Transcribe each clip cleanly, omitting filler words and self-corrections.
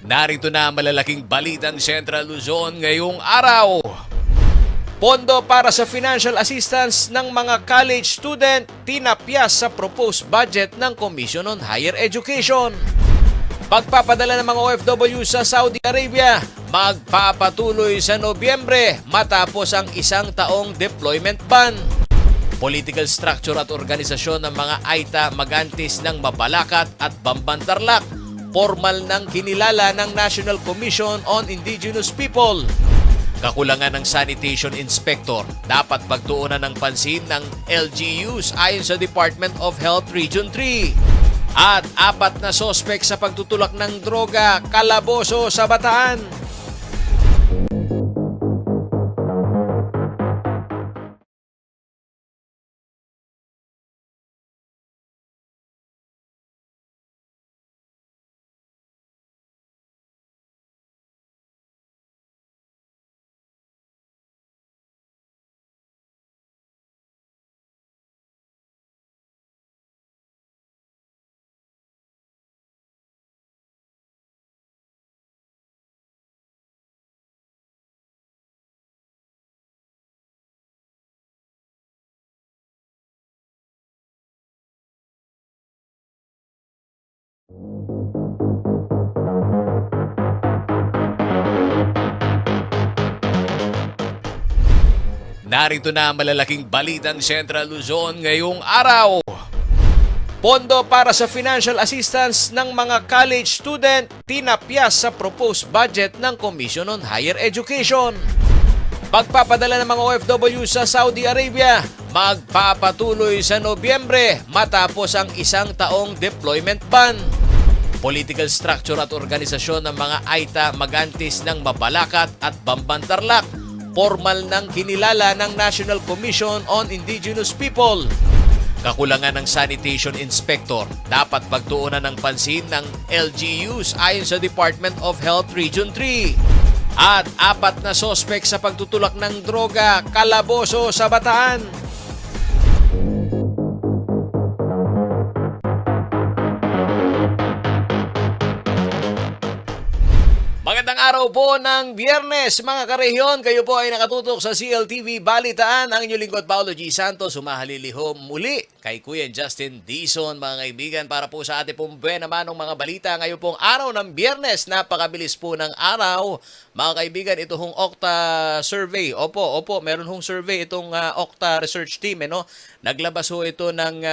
Narito na ang malalaking balitang Central Luzon ngayong araw. Pondo para sa financial assistance ng mga college student tinapyas sa proposed budget ng Commission on Higher Education. Pagpapadala ng mga OFW sa Saudi Arabia magpapatuloy sa Nobyembre matapos ang isang taong deployment ban. Political structure at organisasyon ng mga Aita Magantis ng Mabalacat at Bambantarlac formal nang kinilala ng National Commission on Indigenous People. Kakulangan ng sanitation inspector dapat pagtuunan ng pansin ng LGUs ayon sa Department of Health Region 3. At 4 na sospek sa pagtutulak ng droga, kalaboso sa Bataan. Narito na ang malalaking balitang Central Luzon ngayong araw. Pondo para sa financial assistance ng mga college student tinapyas sa proposed budget ng Commission on Higher Education. Pagpapadala ng mga OFW sa Saudi Arabia magpapatuloy sa Nobyembre matapos ang isang taong deployment ban. Political structure at organisasyon ng mga Aita Magantis ng Mabalacat at Bambantarlac formal nang kinilala ng National Commission on Indigenous People. Kakulangan ng sanitation inspector dapat pagtuunan ng pansin ng LGUs ayon sa Department of Health Region 3. At 4 na sospek sa pagtutulak ng droga, kalaboso sa Bataan. Magandang araw po ng Biyernes, mga karehiyon. Kayo po ay nakatutok sa CLTV Balitaan. Ang inyong lingkod, Paolo G. Santos, sumahalilihom muli kay Kuya Justin Dizon, mga kaibigan, para po sa ating pong buwan naman ng mga balita. Ngayon pong araw ng Biyernes, napakabilis po ng araw. Mga kaibigan, ito hong Okta survey. Opo, meron hong survey itong Okta research team. Naglabas ho ito ng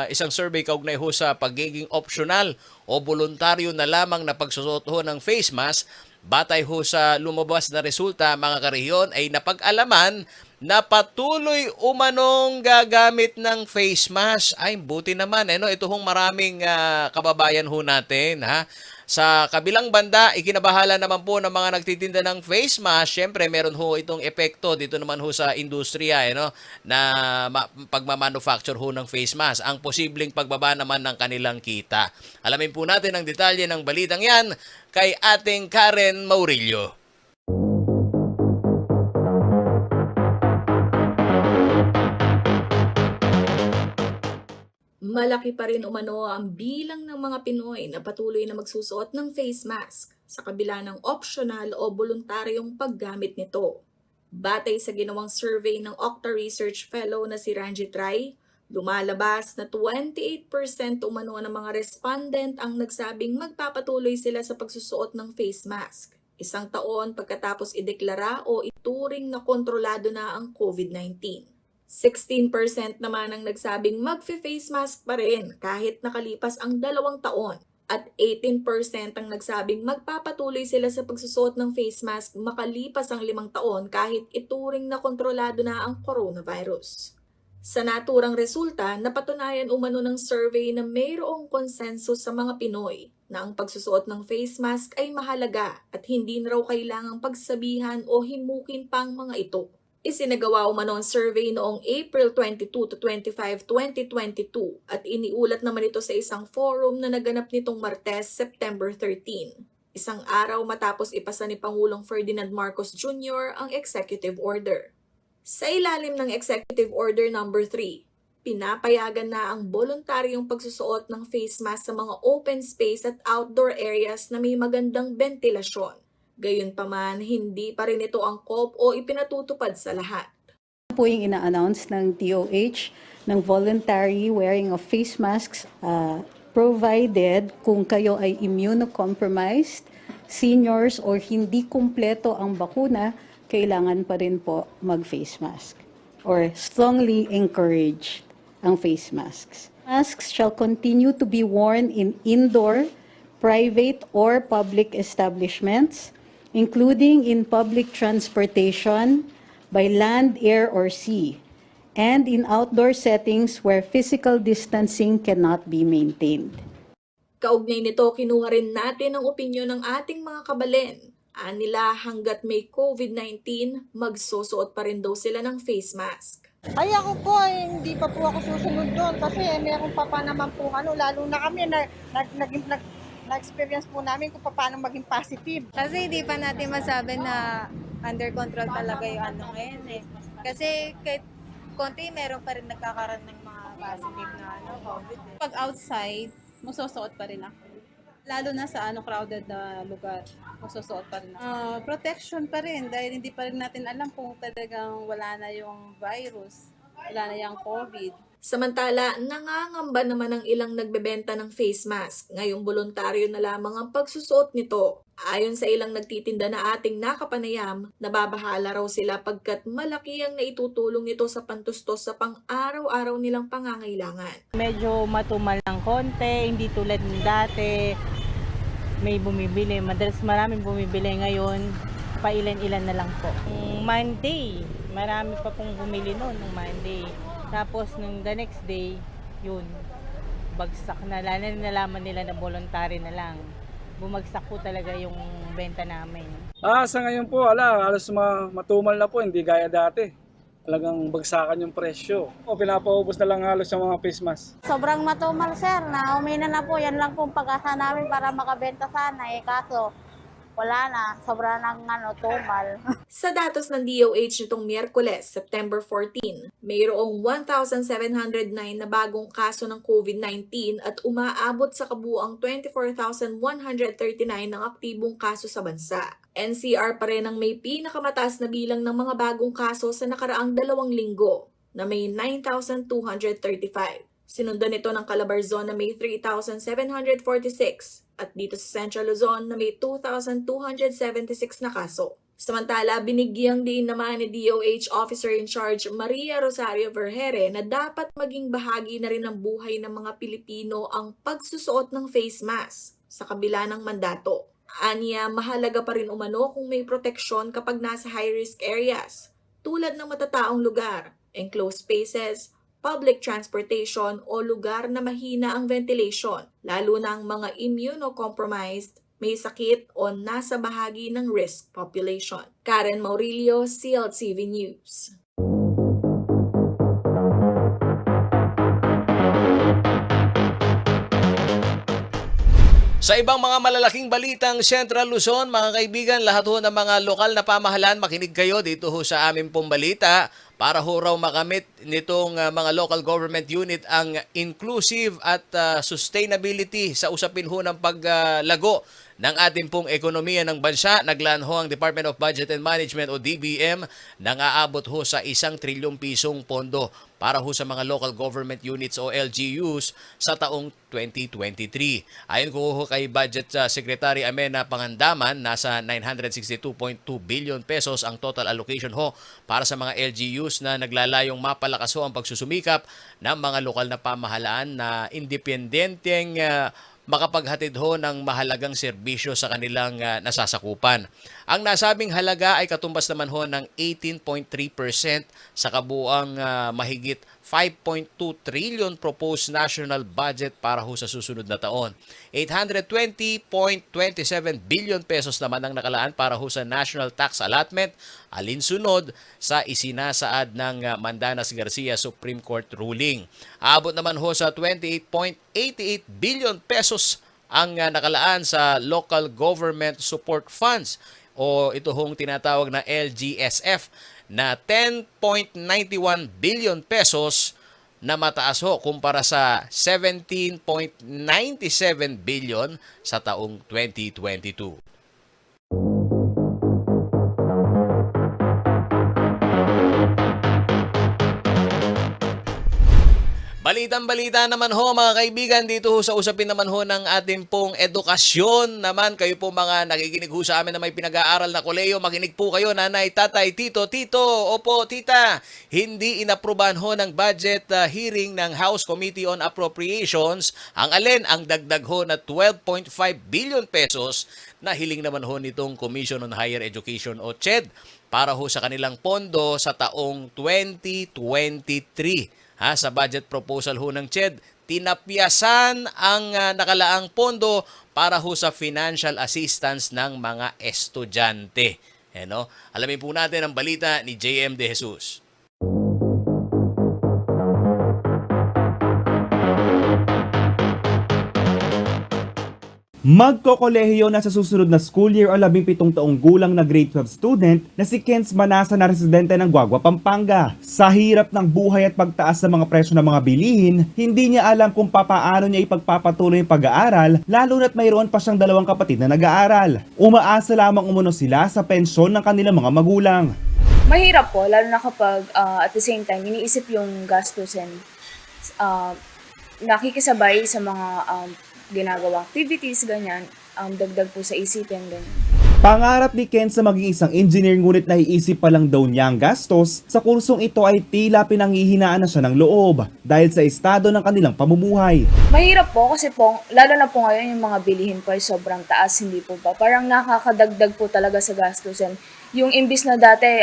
isang survey kaugnay ho sa pagiging optional o voluntaryo na lamang na pagsusuot ho ng face mask. Batay ho sa lumabas na resulta, mga karehiyon, ay napag-alaman na patuloy umanong gagamit ng face mask. Ay, buti naman. Ito hong maraming kababayan ho natin. Sa kabilang banda, ikinabahala naman po ng mga nagtitinda ng face mask. Siyempre, meron ho itong epekto dito naman ho sa industriya na pagmamanufacture ho ng face mask. Ang posibleng pagbaba naman ng kanilang kita. Alamin po natin ang detalye ng balitang yan kay ating Karen Maurilio. Malaki pa rin umano ang bilang ng mga Pinoy na patuloy na magsusuot ng face mask sa kabila ng optional o voluntaryong paggamit nito. Batay sa ginawang survey ng Okta Research Fellow na si Ranjit Rai, lumalabas na 28% umano ng mga respondent ang nagsabing magpapatuloy sila sa pagsusuot ng face mask. Isang taon pagkatapos ideklara o ituring na kontrolado na ang COVID-19. 16% naman ang nagsabing magfe-face mask pa rin kahit nakalipas ang 2 taon. At 18% ang nagsabing magpapatuloy sila sa pagsusuot ng face mask makalipas ang 5 taon kahit ituring na kontrolado na ang coronavirus. Sa naturang resulta, napatunayan umano ng survey na mayroong konsensus sa mga Pinoy na ang pagsusuot ng face mask ay mahalaga at hindi na raw kailangang pagsabihan o himukin pa ang mga ito. Isinagawa umano ang survey noong April 22 to 25, 2022 at iniulat naman ito sa isang forum na naganap nitong Martes, September 13. Isang araw matapos ipasa ni Pangulong Ferdinand Marcos Jr. ang Executive Order. Sa ilalim ng Executive Order No. 3, pinapayagan na ang voluntaryong pagsusuot ng face mask sa mga open space at outdoor areas na may magandang ventilasyon. Gayunpaman, hindi pa rin ito angkop o ipinatutupad sa lahat. Po yung ina-announce ng DOH ng voluntary wearing of face masks provided kung kayo ay immunocompromised, seniors or hindi kumpleto ang bakuna, kailangan pa rin po mag-face mask or strongly encouraged ang face masks. Masks shall continue to be worn in indoor, private or public establishments, including in public transportation, by land, air, or sea, and in outdoor settings where physical distancing cannot be maintained. Kaugnay nito, kinuha rin natin ang opinyon ng ating mga kabalen. Anila hanggat may COVID-19, magsusuot pa rin daw sila ng face mask. Ay ako po, hindi pa po ako susunod doon kasi meron pa naman po lalo na kami na-experience po namin kung paano maging positive. Kasi hindi pa natin masabi na under control talaga yung ngayon eh. Kasi kahit konti, meron pa rin nagkakaroon ng mga positive na COVID. Pag outside, magsusuot pa rin ako. Lalo na sa crowded na lugar, magsusuot pa rin ako. Protection pa rin dahil hindi pa rin natin alam kung talagang wala na yung virus, wala na yung COVID. Samantala, nangangamba naman ang ilang nagbebenta ng face mask. Ngayong voluntaryo na lamang ang pagsusuot nito. Ayon sa ilang nagtitinda na ating nakapanayam, nababahala raw sila pagkat malaki ang naitutulong nito sa pantustos sa pang-araw-araw nilang pangangailangan. Medyo matumal ng konti, hindi tulad ng dati. May bumibili, madalas maraming bumibili ngayon, pailan-ilan na lang po. Monday, marami pa pong bumili noon ng Monday. Tapos nung the next day, yun, bagsak na. Nalaman nila na voluntary na lang. Bumagsak po talaga yung benta namin. Sa ngayon po, halos matumal na po, hindi gaya dati. Talagang bagsakan yung presyo. Pinapaubos na lang halos yung mga face mask. Sobrang matumal sir, na umina na po, yan lang pong pag-asa namin para makabenta sana kaso wala na, sobra ng tumal. Sa datos ng DOH nitong Miyerkules, September 14, mayroong 1,709 na bagong kaso ng COVID-19 at umaabot sa kabuuang 24,139 ng aktibong kaso sa bansa. NCR pa rin ang may pinakamataas na bilang ng mga bagong kaso sa nakaraang 2 linggo na may 9,235. Sinundan nito ng Calabarzon na may 3,746 at dito sa Central Luzon na may 2,276 na kaso. Samantala, binigyang din naman ni DOH Officer in Charge Maria Rosario Vergere na dapat maging bahagi na rin ng buhay ng mga Pilipino ang pagsusuot ng face mask sa kabila ng mandato. Aniya, mahalaga pa rin umano kung may proteksyon kapag nasa high-risk areas tulad ng matataong lugar, enclosed spaces, public transportation o lugar na mahina ang ventilation, lalo na ang mga immunocompromised, may sakit o nasa bahagi ng risk population. Karen Maurilio, CLTV News. Sa ibang mga malalaking balitang Central Luzon, mga kaibigan, lahat ho ng mga lokal na pamahalaan, makinig kayo dito ho sa aming pong balita para ho raw makamit nitong mga local government unit ang inclusive at sustainability sa usapin ho ng paglago ng ating pong ekonomiya ng bansa. Naglaan ho ang Department of Budget and Management o DBM nang aabot ho sa 1 trilyong pisong pondo para ho sa mga local government units o LGUs sa taong 2023. Ayon ko ho kay Budget Secretary Amena Pangandaman, nasa 962.2 billion pesos ang total allocation ho para sa mga LGUs na naglalayong mapalakas ho ang pagsusumikap ng mga lokal na pamahalaan na independenteng makapaghatid ho ng mahalagang serbisyo sa kanilang nasasakupan. Ang nasabing halaga ay katumbas naman ho ng 18.3% sa kabuuang mahigit 5.2 trillion proposed national budget para ho sa susunod na taon. 820.27 billion pesos naman ang nakalaan para ho sa national tax allotment, alinsunod sa isinasaad ng Mandanas Garcia Supreme Court ruling. Aabot naman ho sa 28.88 billion pesos ang nakalaan sa local government support funds o ito hong tinatawag na LGSF na 10.91 billion pesos na mataas ho kumpara sa 17.97 billion sa taong 2022. Balitang-balita naman ho mga kaibigan dito ho sa usapin naman ho ng ating pong edukasyon naman. Kayo po mga nakikinig ho sa amin na may pinag-aaral na koleyo, makinig po kayo nanay, tatay, tito, opo, tita. Hindi inaprubahan ho ng budget hearing ng House Committee on Appropriations ang alin ang dagdag ho na 12.5 billion pesos na hiling naman ho nitong Commission on Higher Education o CHED para ho sa kanilang pondo sa taong 2023. Sa budget proposal ho ng CHED, tinapyasan ang nakalaang pondo para ho sa financial assistance ng mga estudyante. Alamin po natin ang balita ni JM De Jesus. Magkokolehiyo na sa susunod na school year ang 17 taong gulang na grade 12 student na si Kenz Manasa na residente ng Guagua, Pampanga. Sa hirap ng buhay at pagtaas sa mga presyo ng mga bilihin, hindi niya alam kung papaano niya ipagpapatuloy ang pag-aaral, lalo na't mayroon pa siyang dalawang kapatid na nag-aaral. Umaasa lamang umuno sila sa pensyon ng kanilang mga magulang. Mahirap po, lalo na kapag at the same time, iniisip yung gastusin. Nakikisabay sa mga ginagawa activities, ganyan, dagdag po sa isipin, ganyan. Pangarap ni Kenz na maging isang engineer, ngunit naiisip pa lang daw niya ang gastos sa kursong ito ay tila pinanghihinaan na siya ng loob dahil sa estado ng kanilang pamumuhay. Mahirap po kasi po, lalo na po ngayon yung mga bilihin po ay sobrang taas, hindi po ba? Parang nakakadagdag po talaga sa gastusin. Yung imbis na dati,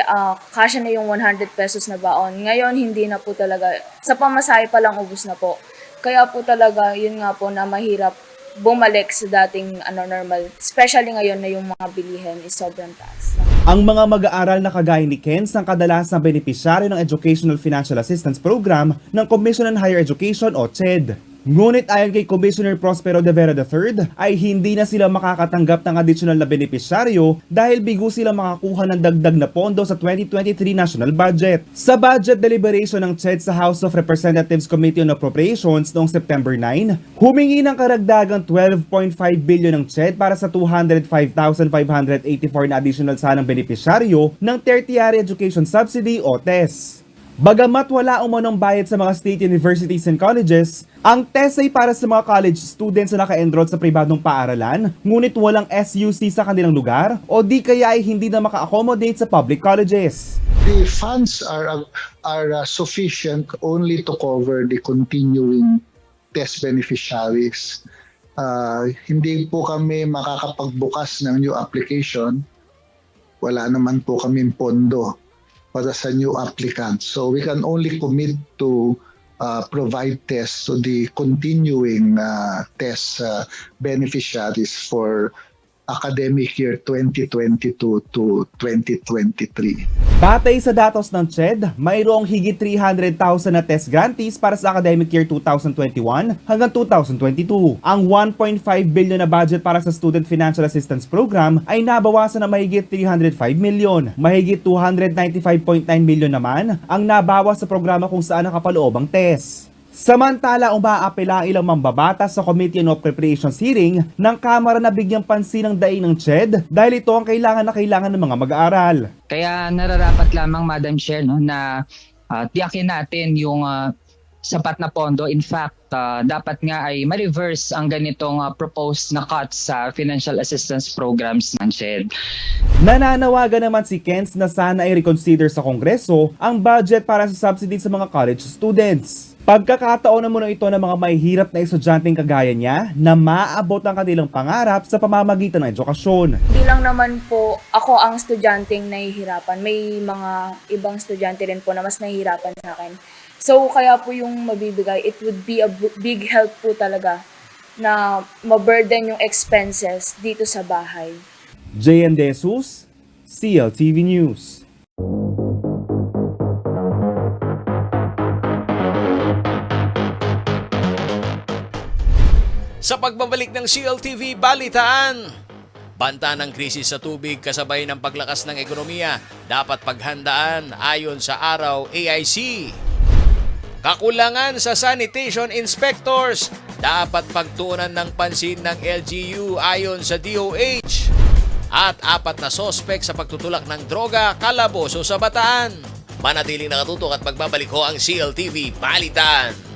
kasya na yung 100 pesos na baon. Ngayon, hindi na po talaga. Sa pamasahe pa lang ubos na po. Kaya po talaga, yun nga po na mahirap bumalik sa dating normal. Especially ngayon na yung mga bilihin is sobrang taas. Ang mga mag-aaral na kagaya ni Kenz ang kadalasang benepisyaryo ng Educational Financial Assistance Program ng Commission on Higher Education o CHED. Ngunit ayon kay Commissioner Prospero de Vera III ay hindi na sila makakatanggap ng additional na benepisyaryo dahil bigo sila makakuha ng dagdag na pondo sa 2023 national budget. Sa budget deliberation ng CHED sa House of Representatives Committee on Appropriations noong September 9, humingi ng karagdagang 12.5 billion ng CHED para sa 205,584 na additional sanang benepisyaryo ng Tertiary Education Subsidy o TES. Bagamat wala umanong bayad sa mga state universities and colleges, ang TES ay para sa mga college students na naka-enroll sa pribadong paaralan, ngunit walang SUC sa kanilang lugar o di kaya ay hindi na maka-accommodate sa public colleges. The funds are sufficient only to cover the continuing TES beneficiaries. Hindi po kami makakapagbukas ng new application. Wala naman po kaming pondo para sa new applicants. So we can only commit to provide tests to the continuing test beneficiaries for academic year 2022 to 2023. Batay sa datos ng CHED, mayroong higit 300,000 na test grantees para sa academic year 2021 hanggang 2022. Ang 1.5 billion na budget para sa Student Financial Assistance Program ay nabawasan na mahigit 305 million. Mahigit 295.9 million naman ang nabawas sa programa kung saan nakapaloob ang test. Samantala, umaapela ang ilang mambabatas sa Committee on Appropriations hearing ng Kamara na bigyang pansin ng daing ng CHED dahil ito ang kailangan ng mga mag-aaral. Kaya nararapat lamang, Madam Chair, na tiyakin natin yung sapat na pondo. In fact, dapat nga ay ma-reverse ang ganitong proposed na cuts sa financial assistance programs ng CHED. Nananawagan naman si Kenz na sana ay reconsider sa Kongreso ang budget para sa subsidy sa mga college students. Pagkakataon na muna ito ng mga mahihirap na estudyanteng kagaya niya na maaabot ang kanilang pangarap sa pamamagitan ng edukasyon. Hindi lang naman po ako ang estudyanteng nahihirapan. May mga ibang estudyante rin po na mas nahihirapan sa akin. So kaya po yung mabibigay, it would be a big help po talaga na ma-burden yung expenses dito sa bahay. JM De Jesus, CLTV News. Sa pagbabalik ng CLTV Balitaan, banta ng krisis sa tubig kasabay ng paglakas ng ekonomiya, dapat paghandaan ayon sa Araw AIC. Kakulangan sa sanitation inspectors, dapat pagtuunan ng pansin ng LGU ayon sa DOH. At 4 na sospek sa pagtutulak ng droga, kalaboso sa Bataan. Manatiling nakatutok at magbabalik ho ang CLTV Balitaan.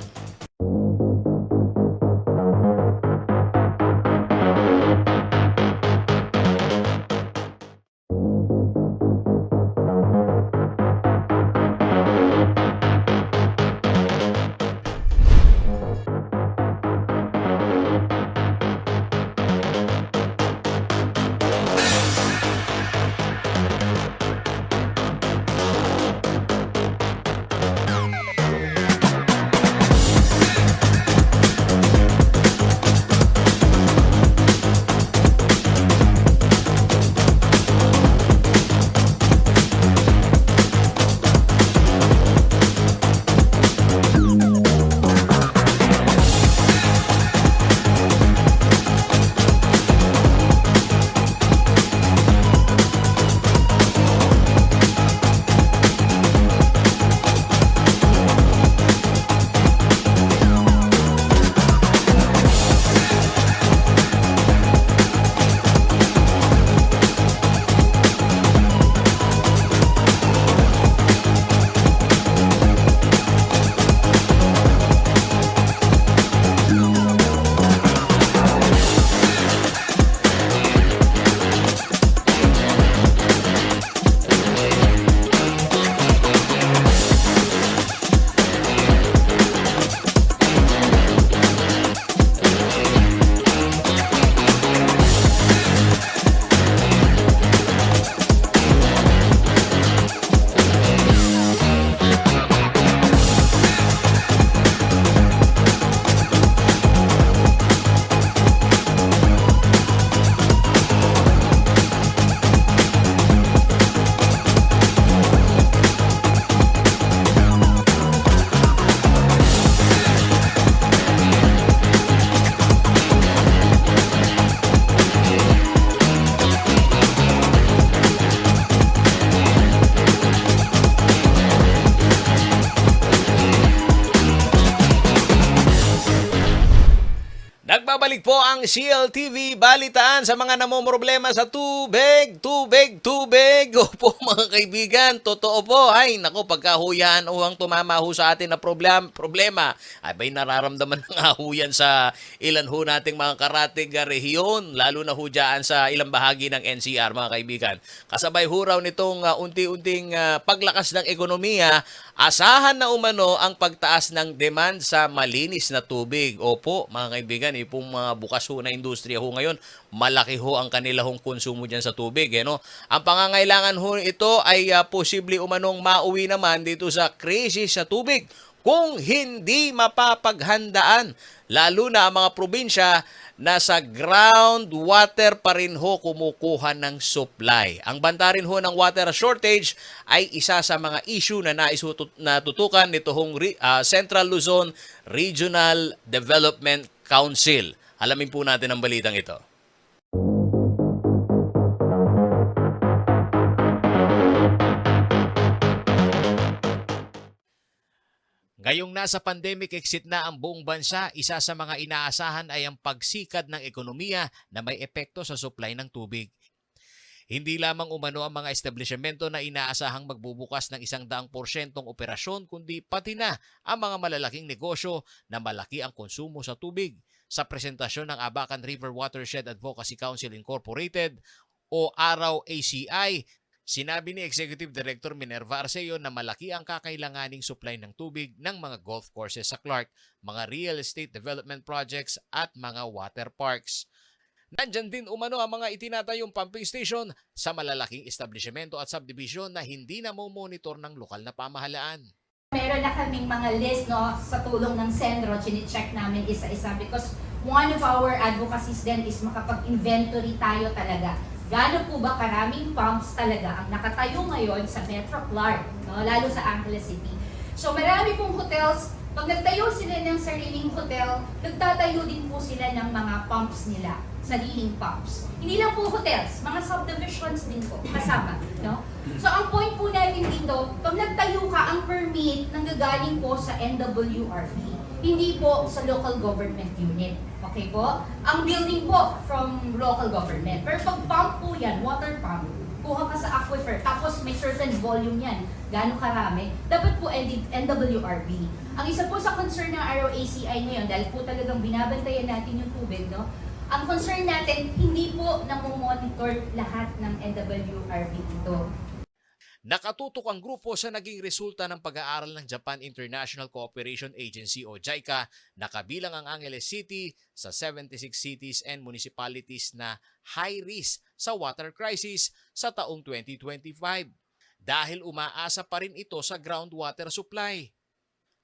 Nagbabalik po ang CLTV Balitaan sa mga namomroblema sa tubig. Opo mga kaibigan, totoo po. Ay, naku, pagkahuyan o ang tumama ho sa atin na problema, ay ba'y nararamdaman ng ahuyan sa ilan ho nating mga karatig rehiyon, lalo na ho dyan sa ilang bahagi ng NCR mga kaibigan. Kasabay ho raw nitong unti-unting paglakas ng ekonomiya, asahan na umano ang pagtaas ng demand sa malinis na tubig. Opo mga kaibigan, pong mga bukas ho na industriya ho ngayon, malaki ho ang kanila hong konsumo dyan sa tubig. No? Ang pangangailangan ho ito ay posible umanong mauwi naman dito sa krisis sa tubig kung hindi mapapaghandaan. Lalo na ang mga probinsya na sa groundwater pa rin ho kumukuha ng supply. Ang banta rin ho ng water shortage ay isa sa mga issue na natutukan nito hong Central Luzon Regional Development Council. Alamin po natin ang balitang ito. Ngayong nasa pandemic exit na ang buong bansa, isa sa mga inaasahan ay ang pagsikad ng ekonomiya na may epekto sa supply ng tubig. Hindi lamang umano ang mga establishmento na inaasahang magbubukas ng 100% operasyon, kundi pati na ang mga malalaking negosyo na malaki ang konsumo sa tubig. Sa presentasyon ng Abacan River Watershed Advocacy Council Incorporated o ARAW ACI, sinabi ni Executive Director Minerva Arceo na malaki ang kakailanganing supply ng tubig ng mga golf courses sa Clark, mga real estate development projects at mga water parks. Nandyan din umano ang mga itinatayong pumping station sa malalaking establishmento at subdivision na hindi na monitor ng lokal na pamahalaan. Meron na kaming mga list, no, sa tulong ng sentro, chine-check namin isa-isa because one of our advocacies then is makapag-inventory tayo talaga. Gaano po ba karaming pumps talaga ang nakatayo ngayon sa Metro Clark, no, lalo sa Angeles City. So marami pong hotels, pag nagtayo sila ng sariling hotel, nagtatayo din po sila ng mga pumps nila. sariling pumps. Hindi lang po hotels, mga subdivisions din po kasama, no? So ang point po natin dito, pag nagtayo ka, ang permit nanggagaling po sa NWRB, hindi po sa local government unit. Okay po? Ang building po from local government. Pero pag pump po yan, water pump, kuha ka sa aquifer, tapos may certain volume yan, gano'ng karami, dapat po NWRB. Ang isa po sa concern ng ROACI ngayon, dahil po talagang binabantayan natin yung tubig, no? Ang concern natin, hindi po namomonitor lahat ng NWRB ito. Nakatutok ang grupo sa naging resulta ng pag-aaral ng Japan International Cooperation Agency o JICA na kabilang ang Angeles City sa 76 cities and municipalities na high risk sa water crisis sa taong 2025 dahil umaasa pa rin ito sa groundwater supply.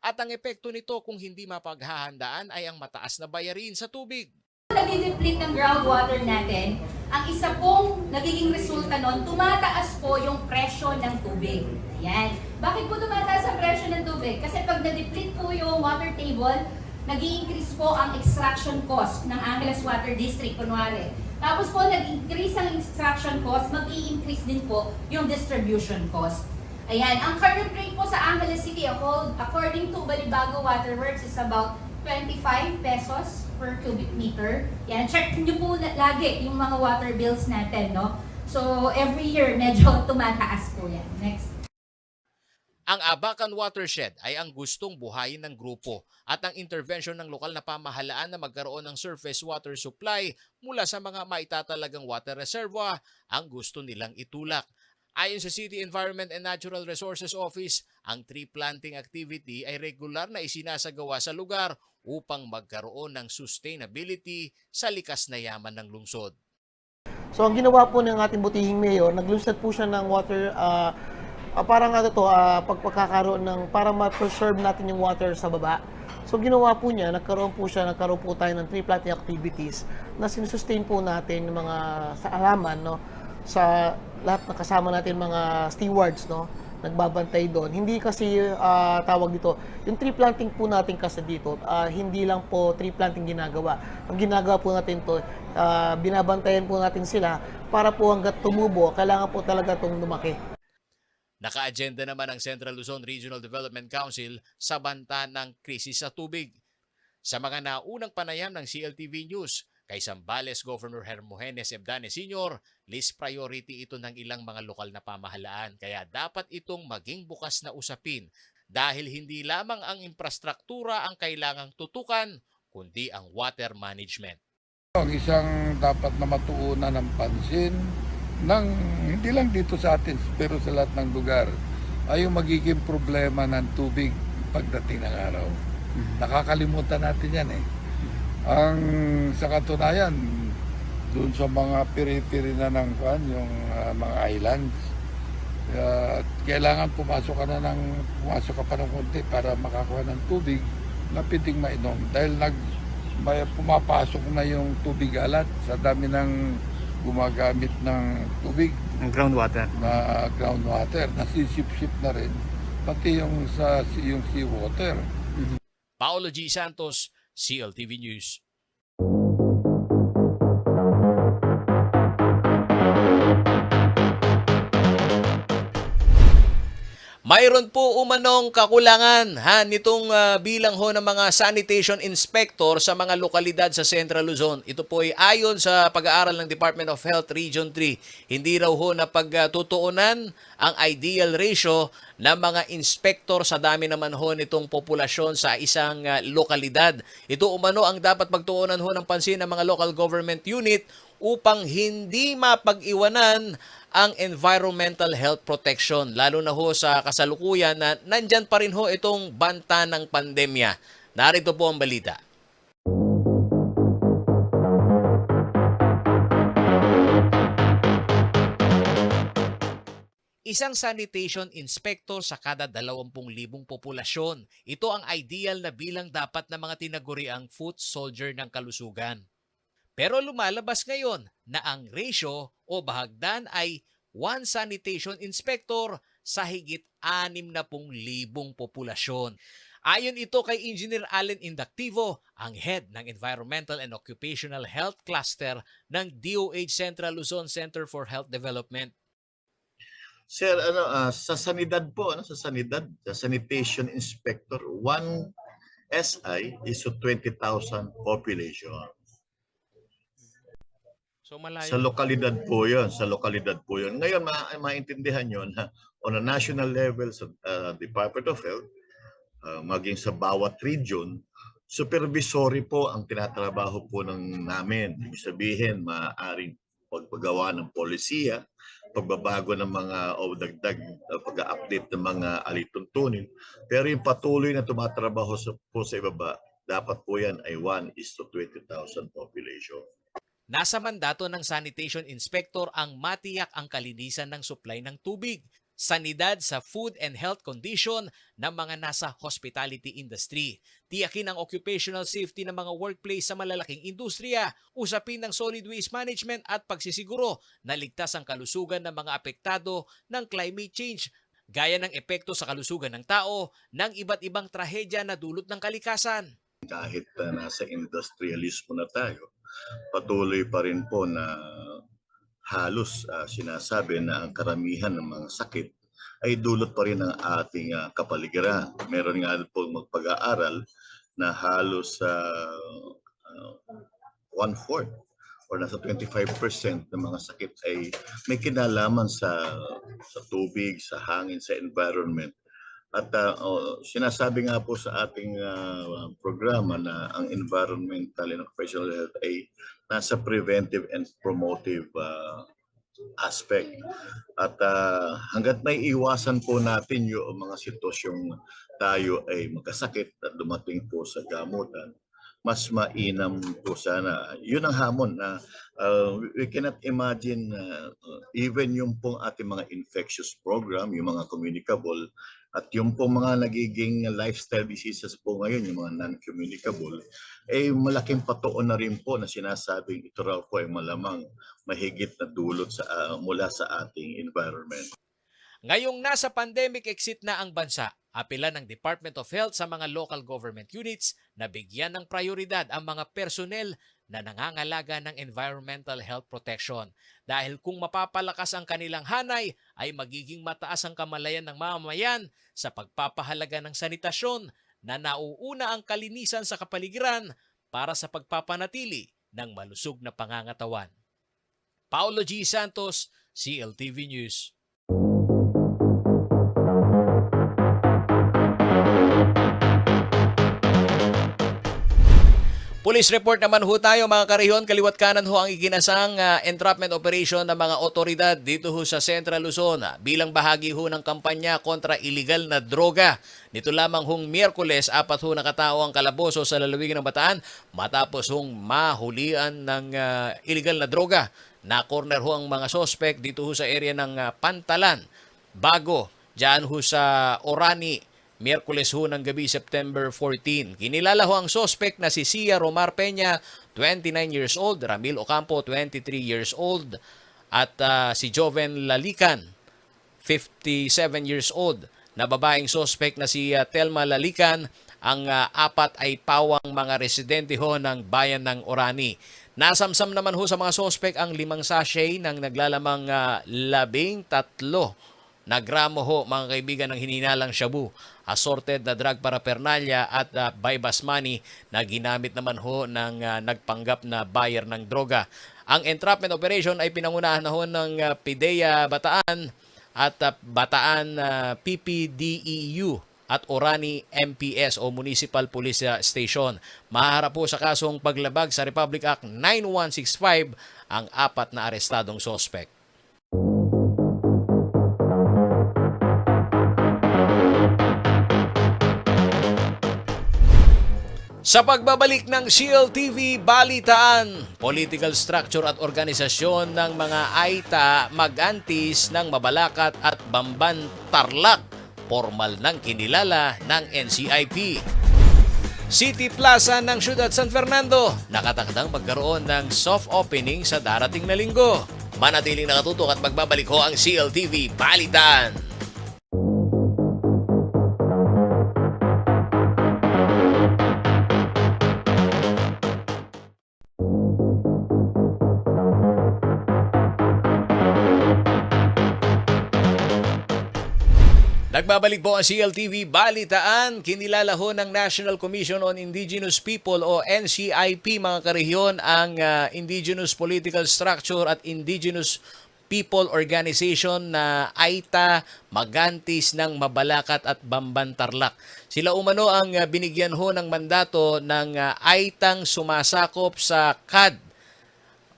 At ang epekto nito kung hindi mapaghahandaan ay ang mataas na bayarin sa tubig. Nag-deplete ng groundwater natin, ang isa pong nagiging resulta nun, tumataas po yung presyo ng tubig. Yan. Bakit po tumataas ang presyo ng tubig? Kasi pag na-deplete po yung water table, nag-i-increase po ang extraction cost ng Angeles Water District, kunwari. Tapos po, nag-increase ang extraction cost, mag-i-increase din po yung distribution cost. Ayan, ang current rate po sa Angeles City, according to Balibago Waterworks, is about 25 pesos per cubic meter. Yan, check nyo po lagi yung mga water bills natin, no? So, every year, medyo tumataas po yan. Next. Ang Abacan Watershed ay ang gustong buhayin ng grupo at ang intervention ng lokal na pamahalaan na magkaroon ng surface water supply mula sa mga maitatalagang water reservoir ang gusto nilang itulak. Ayon sa City Environment and Natural Resources Office, ang tree planting activity ay regular na isinasagawa sa lugar upang magkaroon ng sustainability sa likas na yaman ng lungsod. So ang ginawa po ng ating butihing mayor, naglunsad po siya ng water, parang pagkakaroon ng, para ma-preserve natin yung water sa baba. So ginawa po niya, nagkaroon po tayo ng tree planting activities na sinusustain po natin yung mga sa halaman, no? Sa lahat na kasama natin mga stewards, no, nagbabantay doon. Hindi kasi tawag dito, yung tree planting po natin kasi dito, hindi lang po tree planting ginagawa. Ang ginagawa po natin to, binabantayan po natin sila para po hanggat tumubo, kailangan po talaga itong lumaki. Naka-agenda naman ang Central Luzon Regional Development Council sa banta ng krisis sa tubig. Sa mga naunang panayam ng CLTV News, kay Zambales Governor Hermogenes Ebdane Sr., list priority ito ng ilang mga lokal na pamahalaan kaya dapat itong maging bukas na usapin dahil hindi lamang ang infrastruktura ang kailangang tutukan kundi ang water management. Ang isang dapat na matuunan ng pansin ng hindi lang dito sa atin pero sa lahat ng lugar ay yung magiging problema ng tubig pagdating ng araw. Nakakalimutan natin yan eh. Ang sa katunayan, doon sa mga piri-piri na ng yung mga islands, kailangan pumasok ka pa ng konti para makakuha ng tubig na pwedeng mainom. Dahil pumapasok na yung tubig alat sa dami ng gumagamit ng tubig. Groundwater. Groundwater, nasisip-sip na rin, pati yung seawater. Paolo G. Santos, CLTV News. Mayroon po umanong kakulangan nitong bilang ho ng mga sanitation inspector sa mga lokalidad sa Central Luzon. Ito po ay ayon sa pag-aaral ng Department of Health Region 3. Hindi raw ho na pagtutuunan ang ideal ratio ng mga inspector sa dami naman ho nitong populasyon sa isang lokalidad. Ito umano ang dapat pagtuunan ho ng pansin ng mga local government unit upang hindi mapag-iwanan ang environmental health protection, lalo na ho sa kasalukuyan na nandyan pa rin ho itong banta ng pandemya. Narito po ang balita. Isang sanitation inspector sa kada 20,000 populasyon. Ito ang ideal na bilang dapat ng mga tinaguriang foot soldier ng kalusugan. Pero lumalabas ngayon na ang ratio o bahagdan ay 1 sanitation inspector sa higit 60,000 populasyon. Ayon ito kay Engineer Allen Indactivo, ang head ng Environmental and Occupational Health Cluster ng DOH Central Luzon Center for Health Development. Sir, sa sanidad po, sa sanidad, sa sanitation inspector, 1 SI is to 20,000 population. So malayo. Sa lokalidad po yun, sa lokalidad po yun. Ngayon, maintindihan nyo na on a national level sa Department of Health, maging sa bawat region, supervisory po ang tinatrabaho po namin. Ibig sabihin, maaaring pagpagawa ng polisiya, pagbabago ng mga o dagdag pag-update ng mga alituntunin. Pero yung patuloy na tumatrabaho po sa ibaba, dapat po yan ay 1:20,000 population. Nasa mandato ng sanitation inspector ang matiyak ang kalinisan ng supply ng tubig, sanidad sa food and health condition ng mga nasa hospitality industry, tiyakin ang occupational safety ng mga workplace sa malalaking industriya, usapin ng solid waste management at pagsisiguro na ligtas ang kalusugan ng mga apektado ng climate change, gaya ng epekto sa kalusugan ng tao ng iba't ibang trahedya na dulot ng kalikasan. Kahit nasa industrialismo na tayo, patuloy pa rin po na halos sinasabi na ang karamihan ng mga sakit ay dulot pa rin ng ating kapaligiran. Meron nga po magpag-aaral na halos 1/4 or nasa 25% ng mga sakit ay may kinalaman sa tubig, sa hangin, sa environment. At sinasabi nga po sa ating programa na ang environmental and occupational health ay nasa preventive and promotive aspect. At hanggat may iwasan po natin yung mga sitwasyong tayo ay magkasakit at dumating po sa gamutan, mas mainam po sana. Yun ang hamon na we cannot imagine even yung pong ating mga infectious program, yung mga communicable, at yung pong mga nagiging lifestyle diseases po ngayon, yung mga non-communicable, eh malaking patuon na rin po na sinasabing ito raw po ay malamang mahigit na dulot mula sa ating environment. Ngayong nasa pandemic exit na ang bansa, apela ng Department of Health sa mga local government units na bigyan ng prioridad ang mga personnel na nangangalaga ng environmental health protection. Dahil kung mapapalakas ang kanilang hanay, ay magiging mataas ang kamalayan ng mamamayan sa pagpapahalaga ng sanitasyon na nauuna ang kalinisan sa kapaligiran para sa pagpapanatili ng malusog na pangangatawan. Paulo G. Santos, CLTV News. Police report naman ho tayo mga karehyon, kaliwat kanan ho ang iginasang entrapment operation ng mga otoridad dito ho sa Central Luzon bilang bahagi ho ng kampanya kontra illegal na droga. Nito lamang hong Miyerkules, 4 ho na katao ang kalaboso sa lalawigan ng Bataan matapos hong mahulian ng illegal na droga. Na-corner ho ang mga sospek dito ho sa area ng Pantalan, Bago, dyan ho sa Orani, Miyerkules ho ng gabi, September 14. Kinilala ho ang suspect na si Sia Romar Peña, 29 years old, Ramil Ocampo, 23 years old, at si Joven Lalican, 57 years old. Na babaeng suspect na si Telma Lalican, ang 4 ay pawang mga residente ho ng bayan ng Orani. Nasamsam naman ho sa mga suspect ang 5 sachet ng naglalamang 13 na gramo ho mga kaibigan ng hininalang shabu, assorted na drug paraphernalia at bypass money na ginamit naman ho ng nagpanggap na buyer ng droga. Ang entrapment operation ay pinangunahan na ho ng PIDEA Bataan at Bataan PPDEU at Orani MPS o Municipal Police Station. Maharap po sa kasong paglabag sa Republic Act 9165 ang 4 na arestadong suspect. Sa pagbabalik ng CLTV Balitaan, political structure at organisasyon ng mga Aita, Magantis ng Mabalacat at Bamban Tarlac, formal nang kinilala ng NCIP. City Plaza ng Ciudad San Fernando, nakatakdang magkaroon ng soft opening sa darating na linggo. Manatiling nakatutok at magbabalik ho ang CLTV Balitaan. Nagbabalik po ang CLTV Balitaan. Kinilala ho ng National Commission on Indigenous People o NCIP mga karehiyon ang Indigenous Political Structure at Indigenous People Organization na AITA, Magantis ng Mabalacat at Bambantarlac. Sila umano ang binigyan ho ng mandato ng AITang sumasakop sa CAD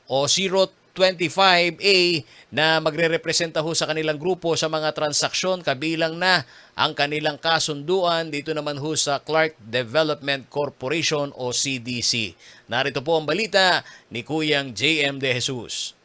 o 025A na magre-representa ho sa kanilang grupo sa mga transaksyon kabilang na ang kanilang kasunduan dito naman ho sa Clark Development Corporation o CDC. Narito po ang balita ni Kuyang JM De Jesus.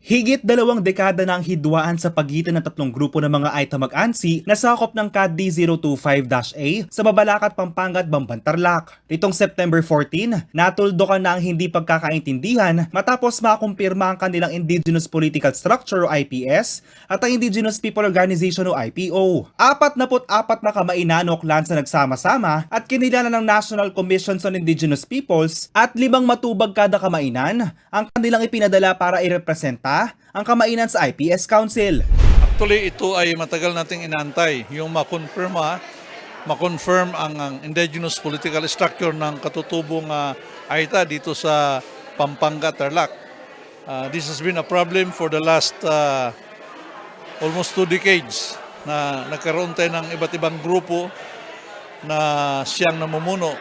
Higit 2 dekada na ang hidwaan sa pagitan ng tatlong grupo ng mga AITA Mag-ANSI na sakop ng CAD D025-A sa Mabalacat, Pampanga at Bambantarlac. Nitong September 14, natuldukan na ang hindi pagkakaintindihan matapos makumpirma ang kanilang Indigenous Political Structure o IPS at ang Indigenous People Organization o IPO. 44 na kamai-nanok lansa nagsama-sama at kinilala ng National Commission on Indigenous Peoples at 5 matubag kada kamainan ang kanilang ipinadala para irepresenta ang kamainan sa IPS Council. Actually, ito ay matagal nating inantay, yung ma-confirm ang indigenous political structure ng katutubong AITA dito sa Pampanga, Tarlac. This has been a problem for the last almost 2 decades na nagkaroon tayo ng iba't ibang grupo na siyang namumuno.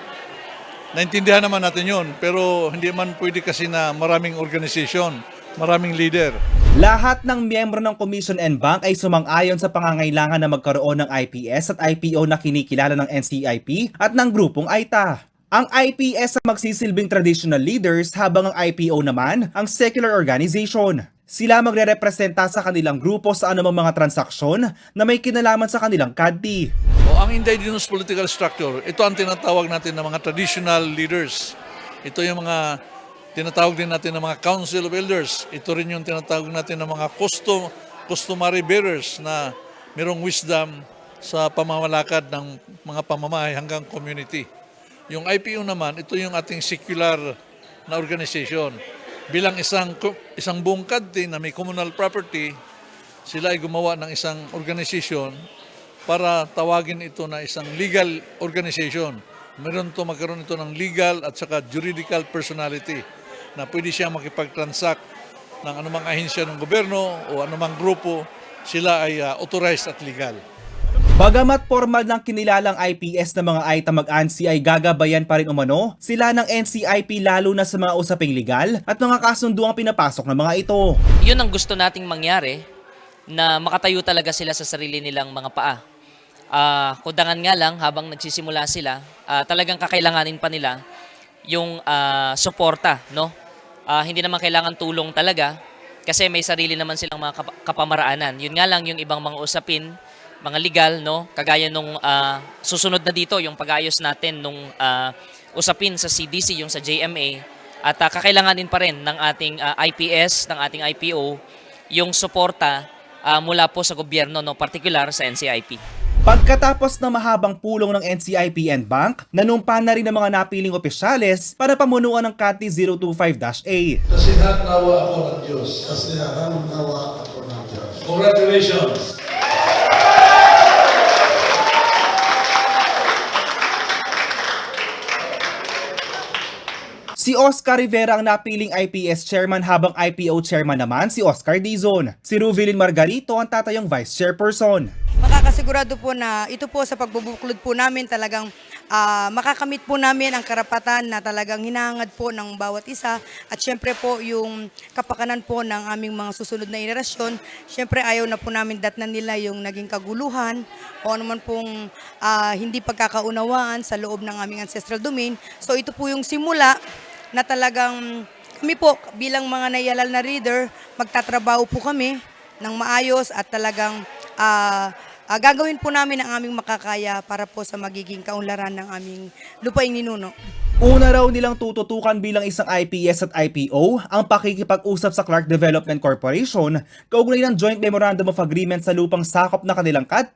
Naintindihan naman natin yun, pero hindi man pwede kasi na maraming organisasyon, maraming leader. Lahat ng miyembro ng Commission and Bank ay sumang-ayon sa pangangailangan na magkaroon ng IPS at IPO na kinikilala ng NCIP at ng grupong AITA. Ang IPS ang magsisilbing traditional leaders habang ang IPO naman ang secular organization. Sila magre-representa sa kanilang grupo sa anumang mga transaksyon na may kinalaman sa kanilang CAD. Ang indigenous political structure, ito ang tinatawag natin ng mga traditional leaders. Ito yung mga tinatawag din natin ng mga council of elders. Ito rin yung tinatawag natin ng mga customary bearers na mayroong wisdom sa pamamalakad ng mga pamamahay hanggang community. Yung IPO naman, ito yung ating secular na organization. Bilang isang buong CAD na may communal property, sila ay gumawa ng isang organization para tawagin ito na isang legal organization. Magkaroon ito ng legal at saka juridical personality na pwede siya makipag-transact ng anumang ahensya ng gobyerno o anumang grupo, sila ay authorized at legal. Bagamat formal ng kinilalang IPS ng mga AITA Mag-ANSI ay gagabayan pa rin umano sila ng NCIP lalo na sa mga usaping legal at mga kasunduang pinapasok ng mga ito. Yun ang gusto nating mangyari, na makatayo talaga sila sa sarili nilang mga paa. Kudangan nga lang habang nagsisimula sila, talagang kakailanganin pa nila yung suporta, no? Hindi naman kailangan tulong talaga kasi may sarili naman silang mga kapamaraanan. Yun nga lang yung ibang mga usapin, mga legal, no? Kagaya nung susunod na dito, yung pag-ayos natin nung usapin sa CDC, yung sa JMA, at kakailanganin pa rin ng ating IPS, ng ating IPO, yung suporta mula po sa gobyerno, no? Particular sa NCIP. Pagkatapos ng mahabang pulong ng NCIP and Bank, nanumpa na rin ng mga napiling opisyales para pamunuan ng CAT 025-A. Kasihan nawa ako ng Diyos. Kasihan nawa ako ng Diyos. Congratulations! Si Oscar Rivera ang napiling IPS chairman habang IPO chairman naman si Oscar Dizon. Si Ruvilin Margarito ang tatayong vice chairperson. Makakasigurado po na ito po sa pagbubuklod po namin talagang makakamit po namin ang karapatan na talagang hinahangad po ng bawat isa at syempre po yung kapakanan po ng aming mga susunod na henerasyon. Syempre ayaw na po namin datnan nila yung naging kaguluhan o anuman pong hindi pagkakaunawaan sa loob ng aming ancestral domain. So ito po yung simula na talagang kami po bilang mga naialal na reader, magtatrabaho po kami ng maayos at talagang gagawin po namin ang aming makakaya para po sa magiging kaunlaran ng aming lupaing ninuno. Una raw nilang tututukan bilang isang IPS at IPO ang pakikipag-usap sa Clark Development Corporation kaugnay ng Joint Memorandum of Agreement sa lupang sakop na kanilang CAT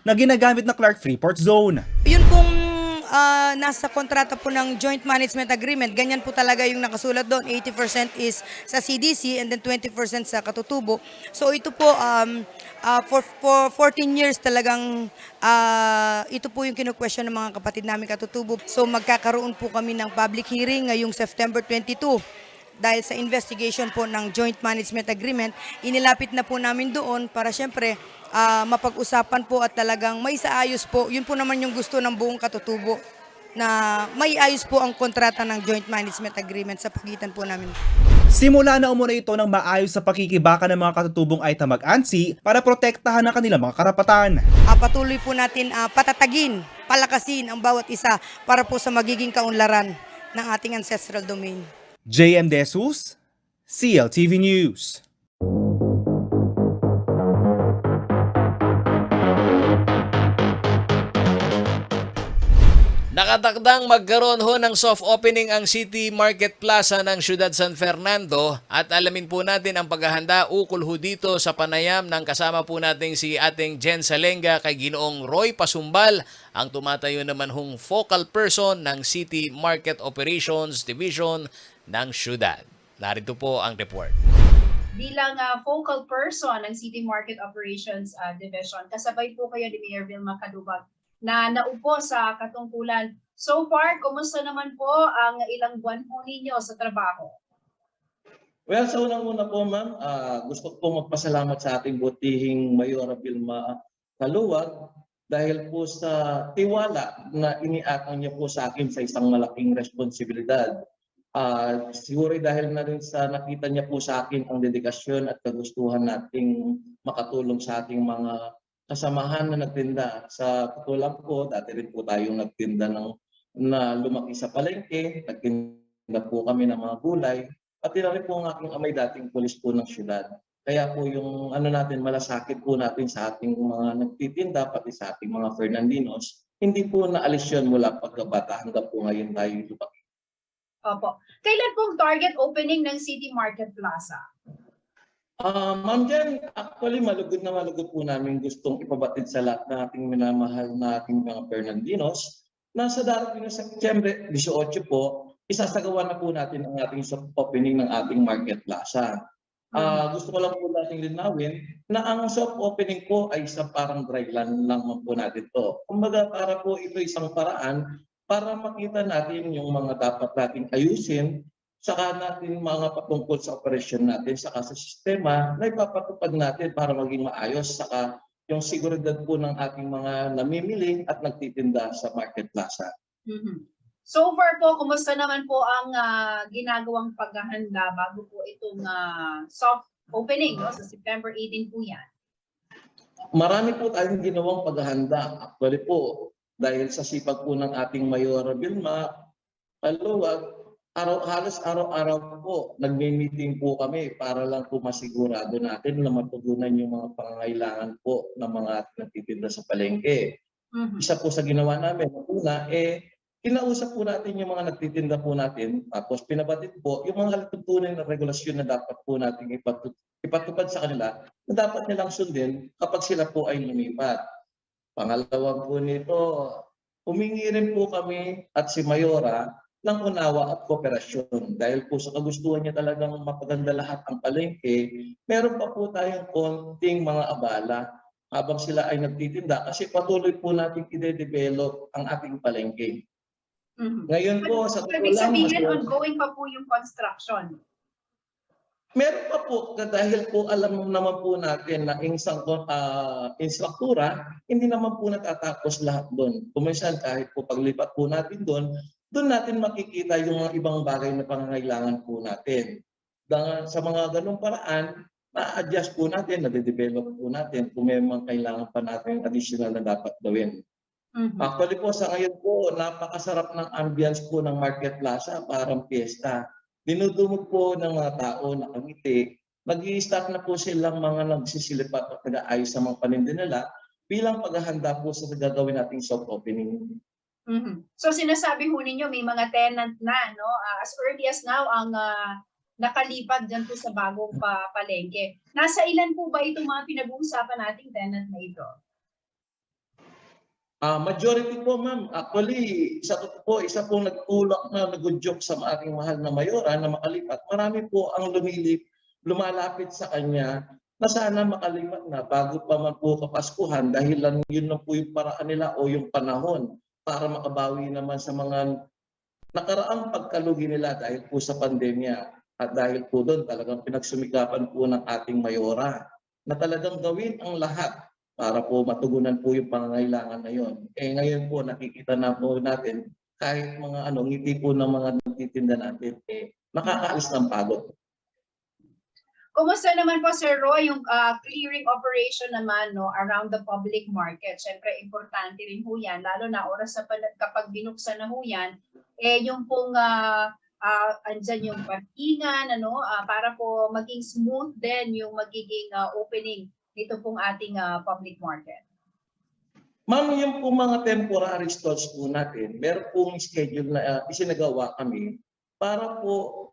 na ginagamit na Clark Freeport Zone. Yun pong nasa kontrata po ng Joint Management Agreement, ganyan po talaga yung nakasulat doon. 80% is sa CDC and then 20% sa katutubo. So ito po, for 14 years talagang ito po yung kinu-question ng mga kapatid namin katutubo. So magkakaroon po kami ng public hearing ngayong September 22. Dahil sa investigation po ng Joint Management Agreement, inilapit na po namin doon para syempre mapag-usapan po at talagang maisaayos po. Yun po naman yung gusto ng buong katutubo, na maiayos po ang kontrata ng Joint Management Agreement sa pagitan po namin. Simula na umuna ito ng maayos sa pakikibaka ng mga katutubong Aita mag-ANSI para protektahan ang kanilang mga karapatan. Patuloy po natin patatagin, palakasin ang bawat isa para po sa magiging kaunlaran ng ating ancestral domain. JM De Jesus, CLTV News. Nakatakdang magkaroon ho ng soft opening ang City Market Plaza ng Ciudad San Fernando at alamin po natin ang paghahanda ukol ho dito sa panayam ng kasama po natin si ating Jen Salenga kay Ginoong Roy Pasumbal, ang tumatayo naman hong focal person ng City Market Operations Division ng Ciudad. Narito po ang report. Bilang focal person ng City Market Operations Division, kasabay po kayo ni Mayor Vilma Calubag na naupo sa katungkulan. So far, kumusta naman po ang ilang buwan po ninyo sa trabaho? Well, sa unang-una po ma'am, gusto ko po magpasalamat sa ating butihing Mayora Vilma Calubag dahil po sa tiwala na iniatang niya po sa akin sa isang malaking responsibilidad. Siguro dahil na rin sa nakita niya po sa akin ang dedikasyon at kagustuhan nating makatulong sa ating mga kasamahan na nagtinda. Sa katulad po, dati rin po tayong nagtinda na lumaki sa palengke, nagtinda po kami ng mga gulay, at yun rin po ang aking amay dating pulis po ng syudad. Kaya po yung natin, malasakit po natin sa ating mga nagtitinda, pati sa ating mga Fernandinos, hindi po naalis yun mula pagkabata hanggang po ngayon tayo lumaki. Opo. Kailan pong target opening ng City Market Plaza? Ma'am Jen, actually malugod po namin gustong ipabatid sa lahat na ating minamahal na ating mga Fernandinos na sa darating na September 18 po, isasagawa na po natin ang ating soft opening ng ating Market Plaza. Gusto ko lang po natin linawin na ang soft opening po ay isang parang dry land lang po natin to. Kumbaga para po ito isang paraan para makita natin yung mga dapat nating ayusin, saka natin mga patungkol sa operasyon natin, saka sa sistema na ipapatupad natin para maging maayos, saka yung seguridad po ng ating mga namimili at nagtitinda sa Market Plaza. So far po, kumusta naman po ang ginagawang paghahanda bago po itong soft opening, no? Sa September 18 po yan. Marami po tayong ginawang paghahanda. Actually po, dahil sa sipag po ng ating Mayora Vilma Calubag, halos araw-araw po nagme-meeting po kami para lang po masigurado natin na matugunan yung mga pangangailangan po ng mga nagtitinda sa palengke. Isa po sa ginawa namin, una, kinausap po natin yung mga nagtitinda po natin, tapos pinabatid po yung mga tunay na regulasyon na dapat po natin ipatupad sa kanila na dapat nilang sundin kapag sila po ay lumipat. Pangalawa po nito, humingi rin po kami at si Mayora ng unawa at kooperasyon. Dahil po sa kagustuhan niya talagang mapaganda lahat ang palengke, meron pa po tayong konting mga abala habang sila ay nagtitinda kasi patuloy po natin i-develop ang ating palengke. Ngayon po, sa ibig sabihin, ongoing pa po yung construction. Meron pa po, dahil po alam naman po natin na instruktura, hindi naman po natatapos lahat doon. Kuminsan kahit po paglipat po natin doon natin makikita yung mga ibang bagay na pangangailangan po natin. Sa mga ganung paraan, na-adjust po natin, na-develop po natin kung may mga kailangan pa natin additional na dapat gawin. Actually po, sa ngayon po, napakasarap ng ambience po ng Market Plaza, parang piyesta. Dinudumog po ng mga tao, nakangiti. Nag-i-start na po silang mga nagsisilipat at nag-aayos sa mga paninda nila bilang paghahanda po sa gagawin nating soft opening. So sinasabi ho ninyo may mga tenant na, no? As early as now ang nakalipat dyan po sa bagong palengke. Nasa ilan po ba itong mga pinag-uusapan nating tenant na ito? Majority po, ma'am. Actually, isa pong nagtulak na nagudyok sa ating mahal na mayora na makalipat. Marami po ang lumalapit sa kanya na sana makalipat na bago pa man po kapaskuhan dahil lang yun na po yung paraan nila o yung panahon para makabawi naman sa mga nakaraang pagkalugi nila dahil po sa pandemya. At dahil po doon talagang pinagsumikapan po ng ating mayora na talagang gawin ang lahat para po matugunan po yung pangangailangan na yun. Ngayon po nakikita na po natin kahit mga ngiti po ng mga nagtitinda natin, nakakaalis ng pagod. Kumusta naman po, Sir Roy, yung clearing operation naman around the public market? Siyempre, importante rin ho yan, lalo na oras kapag binuksan na ho yan, yung pong andyan yung parkingan, para po maging smooth din yung magiging opening dito pong ating public market. Ma'am, yung po mga temporary stalls po natin, meron pong schedule na isinagawa kami para po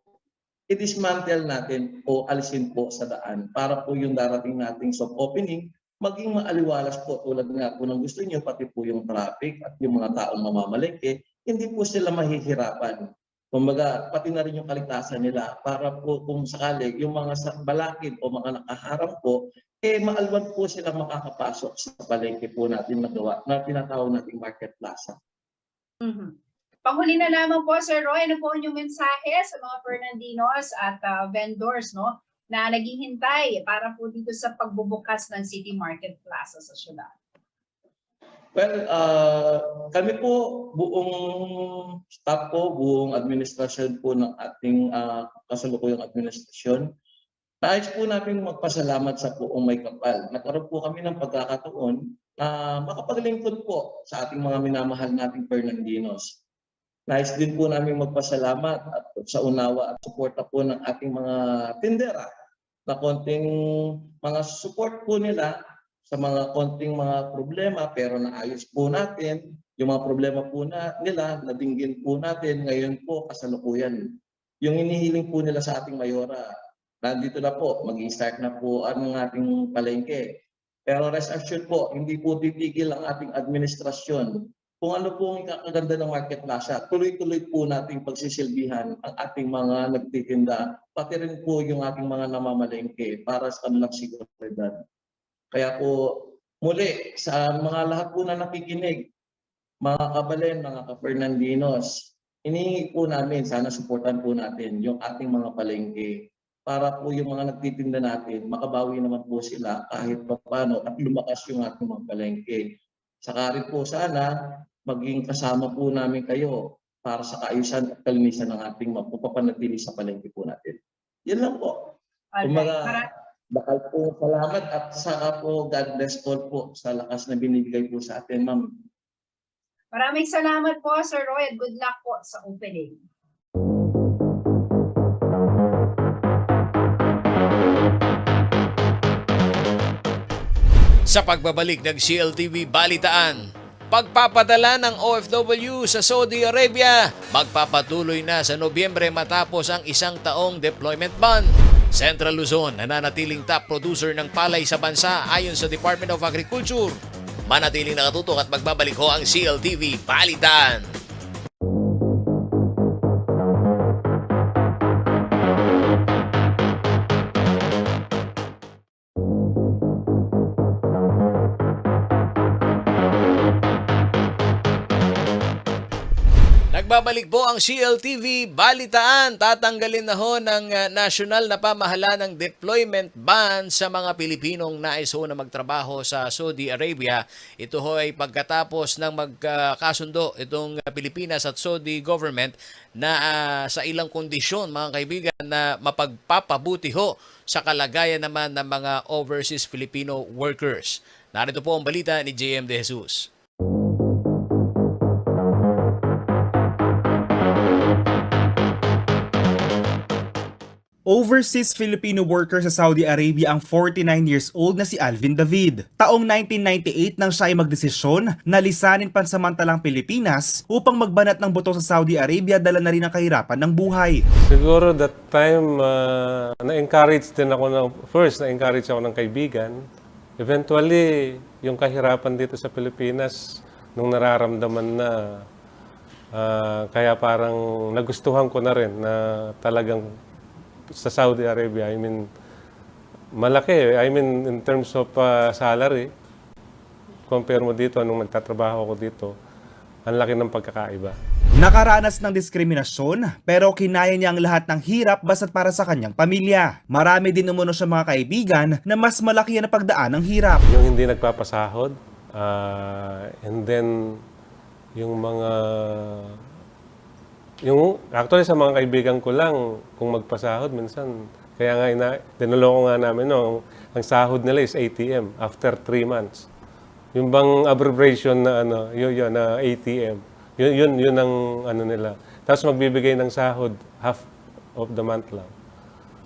i-dismantle natin o alisin po sa daan para po yung darating nating soft opening maging maaliwalas po tulad nga po ng gusto niyo, pati po yung traffic at yung mga taong mamamalengke, hindi po sila mahihirapan. Kumbaga, pati na rin yung kaligtasan nila para po kung sakali yung mga balakid o mga nakaharap po, maalwan po sila makakapasok sa palengke po natin na tinatawag nating market plaza. Panghuli na lamang po, Sir Roy, ano po yung mensahe sa mga Fernandinos at vendors na naghihintay para po dito sa pagbubukas ng City Market Plaza sa syudad? Well, kami po, buong staff po, buong administrasyon po ng ating kasalukuyang administrasyon, nais po natin magpasalamat sa buong may kapal. Nagkaroon po kami ng pagkakataon na makapaglingkod po sa ating mga minamahal nating Fernandinos. Nais din po namin magpasalamat at sa unawa at suporta po ng ating mga tindera na konting mga support po nila sa mga konting mga problema pero naayos po natin. Yung mga problema po nila, nadinggin po natin ngayon po kasalukuyan. Yung inihiling po nila sa ating mayora, nandito na po, mag-i-start na po ang ating palengke. Pero rest assured po, hindi po titigil ang ating administrasyon. Kung ano po ang ikakaganda ng market plaza, tuloy-tuloy po nating pagsisilbihan ang ating mga nagtitinda, pati rin po yung ating mga namamalengke para sa kanilang seguridad. Kaya po muli sa mga lahat po na nakikinig, mga kabalen, mga ka-Fernandinos, inihingi po namin, sana suportan po natin yung ating mga palengke para po yung mga nagtitinda natin, makabawi naman po sila kahit paano at lumakas yung ating mga palengke. Saka rin po sana maging kasama po namin kayo para sa kaayusan at kalinisan ng ating mapapanatili sa palengke po natin. Yan lang po. Kumaga, bakal po salamat at saka po God bless all po sa lakas na binibigay po sa atin, ma'am. Maraming salamat po, Sir Roy, at good luck po sa opening. Sa pagbabalik ng CLTV Balitaan, pagpapadala ng OFW sa Saudi Arabia, magpapatuloy na sa Nobyembre matapos ang 1 taong deployment ban. Central Luzon, nananatiling top producer ng palay sa bansa ayon sa Department of Agriculture. Manatiling nakatutok at magbabalik ho ang CLTV Balitaan. Nagbabalik po ang CLTV Balitaan. Tatanggalin na ho ng nasyonal na pamahalaan ng deployment ban sa mga Pilipinong nais ho na magtrabaho sa Saudi Arabia. Ito ho ay pagkatapos ng magkasundo itong Pilipinas at Saudi government na sa ilang kondisyon, mga kaibigan, na mapagpapabuti ho sa kalagayan naman ng mga overseas Filipino workers. Narito po ang balita ni JM De Jesus. Overseas Filipino worker sa Saudi Arabia ang 49 years old na si Alvin David. Taong 1998 nang siya ay magdesisyon na lisanin pansamantalang Pilipinas upang magbanat ng buto sa Saudi Arabia, dala na rin ang kahirapan ng buhay. Siguro that time, na-encourage din ako na-encourage ako ng kaibigan. Eventually, yung kahirapan dito sa Pilipinas, nung nararamdaman na kaya parang nagustuhan ko na rin na talagang sa Saudi Arabia, I mean, malaki. I mean, in terms of salary, compare mo dito, nung nagtatrabaho ko dito, ang laki ng pagkakaiba. Nakaranas ng diskriminasyon pero kinaya niya ang lahat ng hirap basta't para sa kanyang pamilya. Marami din umano siya mga kaibigan na mas malaki na pagdaan ng hirap. Yung hindi nagpapasahod, and then actually sa mga kaibigan ko lang, kung magpasahod minsan, kaya nga dinuloko nga namin, no, ang sahod nila is ATM after 3 months. Yung bang abbreviation na yun na ATM. Yun ang nila. Tapos magbibigay ng sahod half of the month lang.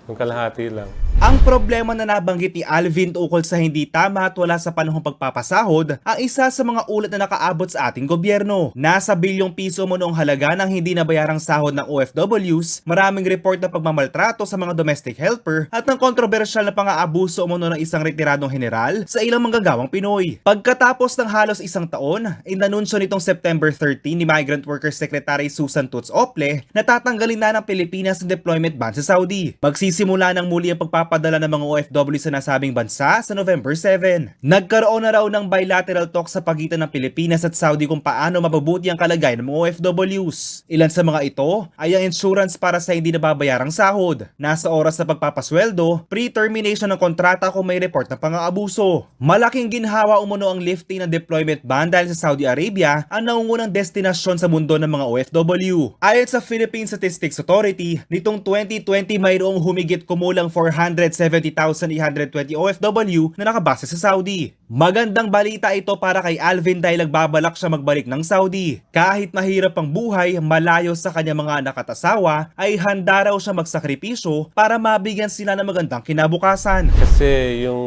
Yung kalahati lang. Ang problema na nabanggit ni Alvin ukol sa hindi tama at wala sa panahong pagpapasahod ang isa sa mga ulat na nakaabot sa ating gobyerno. Nasa bilyong piso mo noong halaga ng hindi nabayarang sahod ng OFWs, maraming report na pagmamaltrato sa mga domestic helper at ng kontrobersyal na pang-aabuso umano ng isang retiradong general sa ilang manggagawang Pinoy. Pagkatapos ng halos isang taon, inanunsyo nitong September 13 ni Migrant Workers Secretary Susan Toots Ople na tatanggalin na ng Pilipinas ang deployment ban sa Saudi. Magsisimula ng muli ang pagpapadala ng mga OFW sa nasabing bansa sa November 7. Nagkaroon na raw ng bilateral talk sa pagitan ng Pilipinas at Saudi kung paano mapabuti ang kalagayan ng mga OFWs. Ilan sa mga ito ay ang insurance para sa hindi nababayarang sahod, nasa oras na pagpapasweldo, pre-termination ng kontrata kung may report ng pang-aabuso. Malaking ginhawa umano ang lifting ng deployment ban dahil sa Saudi Arabia ang naungunang destinasyon sa mundo ng mga OFW. Ayon sa Philippine Statistics Authority, nitong 2020 mayroong humigit kumulang 470,820 OFW na nakabase sa Saudi. Magandang balita ito para kay Alvin dahil nagbabalak siya magbalik ng Saudi. Kahit mahirap ang buhay, malayo sa kanyang mga anak at asawa, ay handa raw siya magsakripisyo para mabigyan sila ng magandang kinabukasan. Kasi yung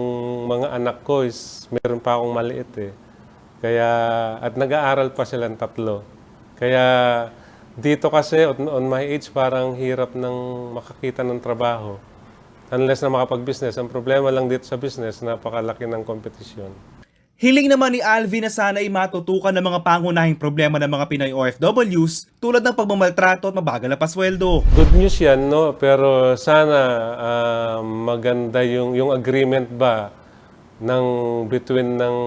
mga anak ko is meron pa akong maliit eh. Kaya, at nag-aaral pa silang 3. Kaya dito kasi on my age parang hirap ng makakita ng trabaho. Unless na makapag-business. Ang problema lang dito sa business, napakalaki ng kompetisyon. Hiling naman ni Alvin na sana ay matutukan ng mga pangunahing problema ng mga Pinoy OFWs tulad ng pagmamaltrato at mabagal na pasweldo. Good news yan, no? Pero sana maganda yung agreement ba between ng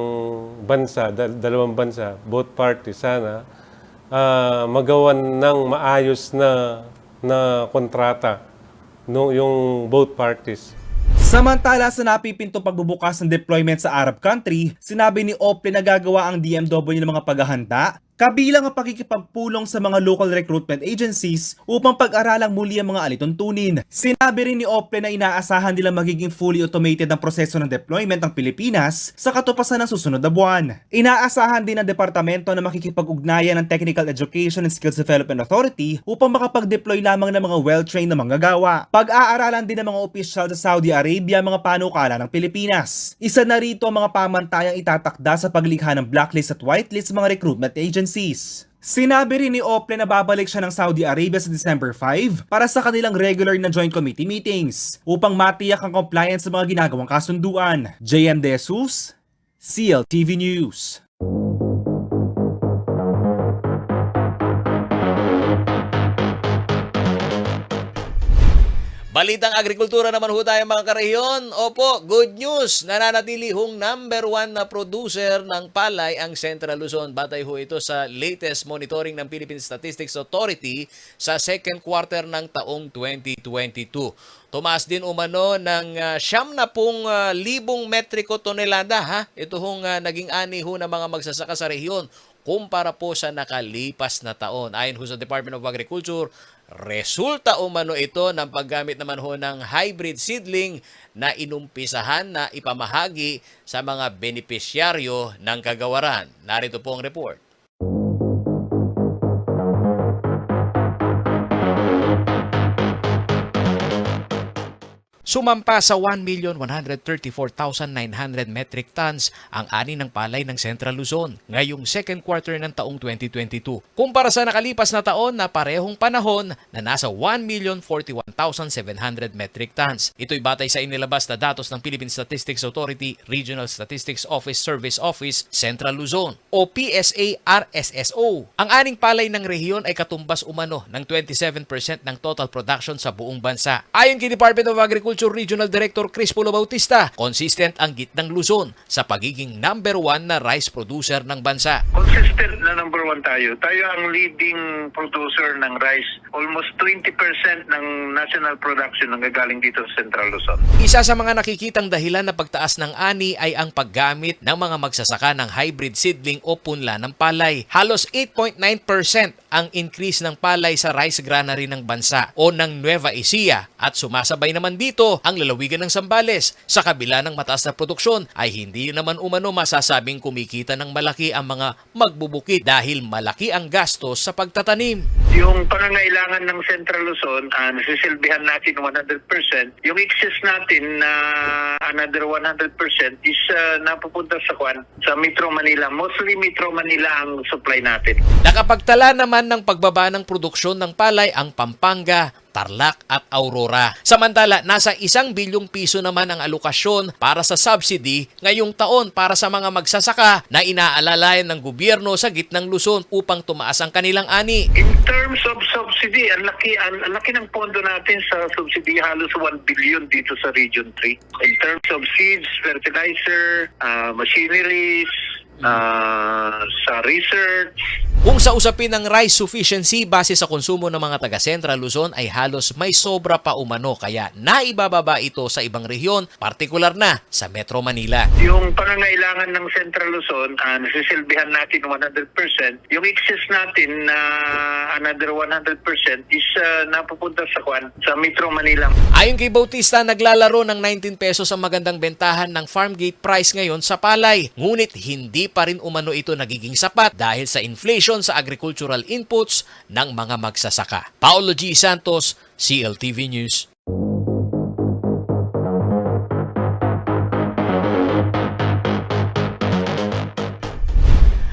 bansa, dalawang bansa, both parties, sana magawan ng maayos na kontrata. No, yung both parties. Samantala sa napipintong pagbubukas ng deployment sa Arab country, sinabi ni Ople na gagawa ang DMW ng mga paghahanda, kabilang ang pakikipagpulong sa mga local recruitment agencies upang pag-aralang muli ang mga alituntunin. Sinabi rin ni Ople na inaasahan nila magiging fully automated ang proseso ng deployment ng Pilipinas sa katupasan ng susunod na buwan. Inaasahan din ng departamento na makikipag-ugnayan ng Technical Education and Skills Development Authority upang makapag-deploy lamang ng mga well-trained na manggagawa. Pag-aaralan din ng mga opisyal sa Saudi Arabia ang mga panukala ng Pilipinas. Isa na rito ang mga pamantayang itatakda sa paglikha ng blacklist at whitelist sa mga recruitment agencies. Sinabi rin ni Ople na babalik siya ng Saudi Arabia sa December 5 para sa kanilang regular na joint committee meetings upang matiyak ang compliance sa mga ginagawang kasunduan. JM De Jesus, CLTV News. Balitang agrikultura naman ho tayo mga karehiyon. Opo, good news. Nananatili hong number 1 na producer ng palay ang Central Luzon. Batay ho ito sa latest monitoring ng Philippine Statistics Authority sa second quarter ng taong 2022. Tumaas din umano ng 70,000 metriko tonelada. Ito hong naging ani ho ng mga magsasaka sa rehiyon kumpara po sa nakalipas na taon. Ayon ho sa Department of Agriculture, resulta umano ito ng paggamit naman ho ng hybrid seedling na inumpisahan na ipamahagi sa mga benepisyaryo ng kagawaran. Narito po ang report. Sumampa sa 1,134,900 metric tons ang ani ng palay ng Central Luzon ngayong second quarter ng taong 2022. Kumpara sa nakalipas na taon na parehong panahon na nasa 1,041,700 metric tons. Ito'y batay sa inilabas na datos ng Philippine Statistics Authority Regional Statistics Office Service Office Central Luzon o PSA-RSSO. Ang aning palay ng rehiyon ay katumbas umano ng 27% ng total production sa buong bansa. Ayon kay Department of Agriculture Regional Director Crispo Bautista, consistent ang gitnang Luzon sa pagiging number 1 na rice producer ng bansa. Consistent na number 1 tayo. Tayo ang leading producer ng rice. Almost 20% ng national production nanggagaling dito sa Central Luzon. Isa sa mga nakikitang dahilan na pagtaas ng ani ay ang paggamit ng mga magsasaka ng hybrid seedling o punla ng palay. Halos 8.9% ang increase ng palay sa rice granary ng bansa o ng Nueva Ecija at sumasabay naman dito ang lalawigan ng Zambales. Sa kabila ng mataas na produksyon ay hindi naman umano masasabing kumikita ng malaki ang mga magbubukid dahil malaki ang gastos sa pagtatanim. Yung pangangailangan ng Central Luzon, nasisilbihan natin 100%. Yung excess natin na another 100% is napupunta sa Metro Manila. Mostly Metro Manila ang supply natin. Nakapagtala naman ng pagbaba ng produksyon ng palay ang Pampanga, Tarlac at Aurora. Samantala, nasa 1 bilyong piso naman ang alokasyon para sa subsidy ngayong taon para sa mga magsasaka na inaalalayan ng gobyerno sa gitnang Luzon upang tumaas ang kanilang ani. In terms of subsidy, ang laki ng pondo natin sa subsidy, halos 1 billion dito sa Region 3. In terms of seeds, fertilizer, machineries, sa research. Kung sa usapin ng rice sufficiency base sa konsumo ng mga taga Central Luzon ay halos may sobra pa umano kaya naibababa ito sa ibang rehiyon, partikular na sa Metro Manila. Yung pangangailangan ng Central Luzon, nasisilbihan natin 100%. Yung excess natin na another 100% is napupunta sa Metro Manila. Ayon kay Bautista, naglalaro ng 19 pesos ang magandang bentahan ng farm gate price ngayon sa palay. Ngunit hindi pa rin umano ito nagiging sapat dahil sa inflation sa agricultural inputs ng mga magsasaka. Paolo G. Santos, CLTV News.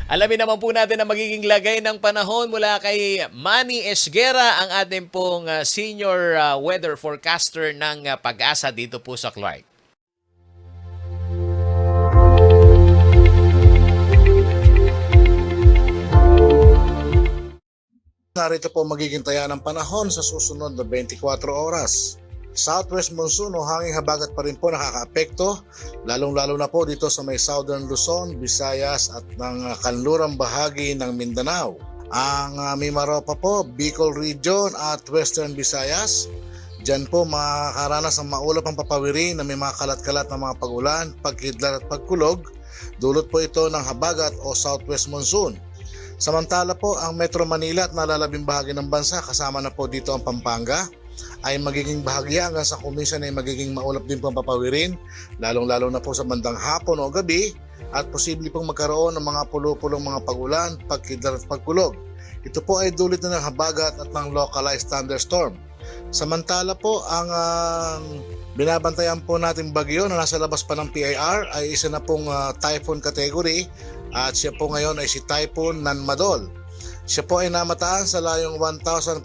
Alamin naman po natin ang magiging lagay ng panahon mula kay Manny Esguera, ang ating pong senior weather forecaster ng Pag-asa dito po sa Clark. Narito po magiging taya ng panahon sa susunod na 24 oras. Southwest monsoon o hanging habagat pa rin po nakakaapekto, lalong-lalo na po dito sa may Southern Luzon, Visayas at ng kanlurang bahagi ng Mindanao. Ang Mimaropa po, Bicol Region at Western Visayas. Diyan po makakaranas ng maulap ang papawiri na may mga kalat-kalat na mga pag-ulan, pagkidlat at pagkulog. Dulot po ito ng habagat o Southwest monsoon. Samantala po, ang Metro Manila at nalalabing bahagi ng bansa, kasama na po dito ang Pampanga, ay magiging bahagya hanggang sa kuminsan ay magiging maulap din po ang papawirin, lalong-lalo na po sa bandang hapon o gabi, at posible pong magkaroon ng mga pulo-pulong mga pag-ulan, pagkidlat at pagkulog. Ito po ay dulot na ng habagat at ng localized thunderstorm. Samantala po, ang binabantayan po natin bagyo na nasa labas pa ng PIR ay isa na pong typhoon category at siya po ngayon ay si Typhoon Nanmadol. Siya po ay namataan sa layong 1,530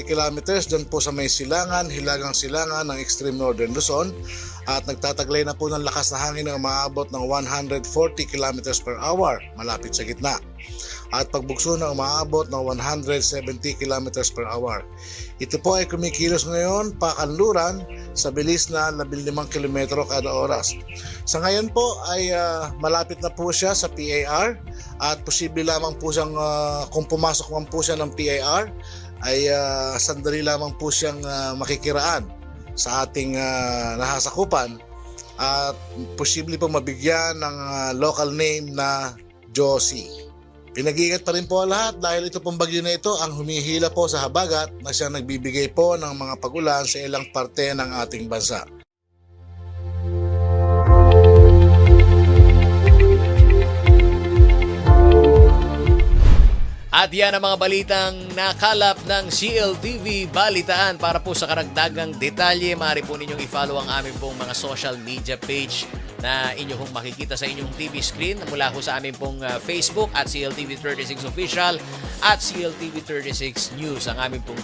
kilometers dyan po sa may silangan, hilagang silangan ng extreme northern Luzon at nagtataglay na po ng lakas na hangin na umaabot ng 140 kilometers per hour malapit sa gitna at pagbugso na umaabot ng 170 kilometers per hour. Ito po ay kumikilos ngayon pakanluran sa bilis na 15 kilometro kada oras. Sa ngayon po ay malapit na po siya sa PIR at posible lamang po siyang kung pumasok man po siya ng PIR ay sandali lamang po siyang makikiraan sa ating nasasakupan at posible po mabigyan ng local name na Josie. Pinag-iingat pa rin po lahat dahil ito pong bagyo na ito ang humihila po sa habagat na siyang nagbibigay po ng mga pag-ulan sa ilang parte ng ating bansa. At yan ang mga balitang nakalap ng CLTV Balitaan. Para po sa karagdagang detalye, maaari po ninyong i-follow ang aming pong mga social media page na inyong makikita sa inyong TV screen mula ho sa aming pong Facebook at CLTV36 Official at CLTV36 News ang aming pong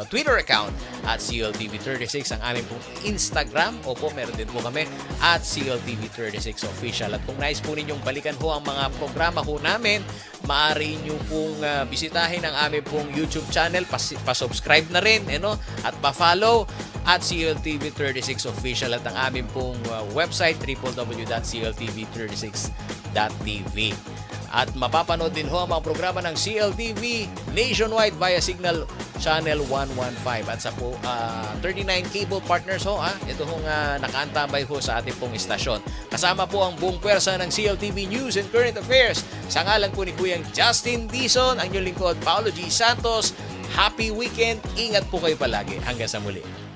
Twitter account at CLTV36 ang aming pong Instagram. Opo, meron din po kami at CLTV36 Official. At kung nais po ninyong balikan ho ang mga programa ho namin, maaari nyo pong bisitahin ang aming pong YouTube channel, pa-subscribe na rin, at pa-follow at CLTV36 Official at ang aming pong website www.cltv36.tv. At mapapanood din ho ang mga programa ng CLTV nationwide via Signal Channel 115 at sa 39 cable partners ho. Ito hong nakaantabay ho sa ating pong istasyon. Kasama po ang buong pwersa ng CLTV News and Current Affairs. Sa ngalan po ni Kuyang Justin Dizon, ang inyong lingkod Paolo G. Santos. Happy weekend! Ingat po kayo palagi. Hanggang sa muli.